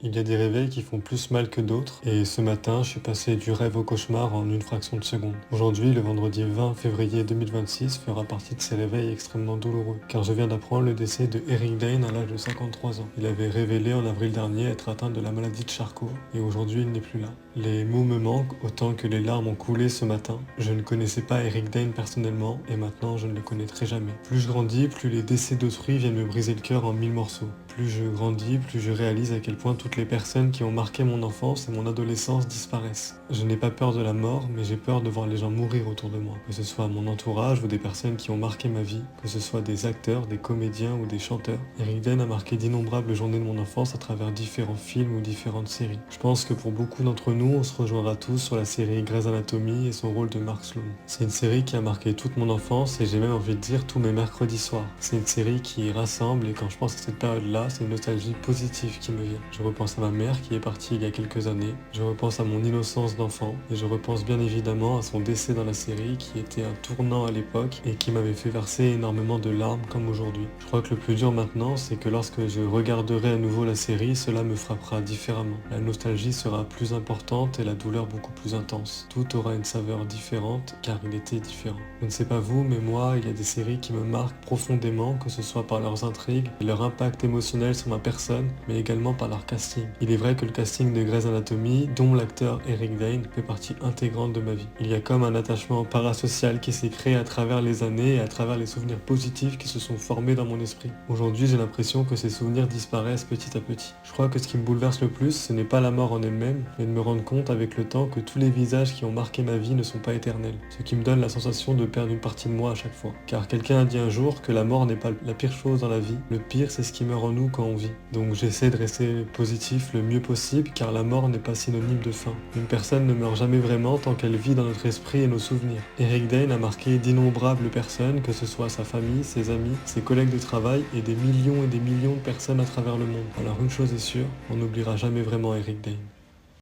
Il y a des réveils qui font plus mal que d'autres, et ce matin, je suis passé du rêve au cauchemar en une fraction de seconde. Aujourd'hui, le vendredi 20 février 2026 fera partie de ces réveils extrêmement douloureux, car je viens d'apprendre le décès de Eric Dane à l'âge de 53 ans. Il avait révélé en avril dernier être atteint de la maladie de Charcot, et aujourd'hui il n'est plus là. Les mots me manquent autant que les larmes ont coulé ce matin. Je ne connaissais pas Eric Dane personnellement, et maintenant je ne le connaîtrai jamais. Plus je grandis, plus les décès d'autrui viennent me briser le cœur en mille morceaux. Plus je grandis, plus je réalise à quel point toutes les personnes qui ont marqué mon enfance et mon adolescence disparaissent. Je n'ai pas peur de la mort, mais j'ai peur de voir les gens mourir autour de moi. Que ce soit mon entourage ou des personnes qui ont marqué ma vie, que ce soit des acteurs, des comédiens ou des chanteurs. Eric Dane a marqué d'innombrables journées de mon enfance à travers différents films ou différentes séries. Je pense que pour beaucoup d'entre nous, on se rejoindra tous sur la série Grey's Anatomy et son rôle de Mark Sloan. C'est une série qui a marqué toute mon enfance et j'ai même envie de dire tous mes mercredis soirs. C'est une série qui rassemble et quand je pense à cette période-là, c'est une nostalgie positive qui me vient. Je repense à ma mère qui est partie il y a quelques années, je repense à mon innocence d'enfant et je repense bien évidemment à son décès dans la série qui était un tournant à l'époque et qui m'avait fait verser énormément de larmes comme aujourd'hui. Je crois que le plus dur maintenant, c'est que lorsque je regarderai à nouveau la série, cela me frappera différemment. La nostalgie sera plus importante et la douleur beaucoup plus intense. Tout aura une saveur différente car il était différent. Je ne sais pas vous, mais moi, il y a des séries qui me marquent profondément, que ce soit par leurs intrigues et leur impact émotionnel sur ma personne, mais également par leur casting. Il est vrai que le casting de Grey's Anatomy, dont l'acteur Eric Dane, fait partie intégrante de ma vie. Il y a comme un attachement parasocial qui s'est créé à travers les années et à travers les souvenirs positifs qui se sont formés dans mon esprit. Aujourd'hui, j'ai l'impression que ces souvenirs disparaissent petit à petit. Je crois que ce qui me bouleverse le plus, ce n'est pas la mort en elle-même, mais de me rendre compte avec le temps que tous les visages qui ont marqué ma vie ne sont pas éternels. Ce qui me donne la sensation de perdre une partie de moi à chaque fois. Car quelqu'un a dit un jour que la mort n'est pas la pire chose dans la vie. Le pire, c'est ce qui meurt en nous quand on vit. Donc j'essaie de rester positif le mieux possible car la mort n'est pas synonyme de fin. Une personne ne meurt jamais vraiment tant qu'elle vit dans notre esprit et nos souvenirs. Eric Dane a marqué d'innombrables personnes, que ce soit sa famille, ses amis, ses collègues de travail et des millions de personnes à travers le monde. Alors une chose est sûre, on n'oubliera jamais vraiment Eric Dane.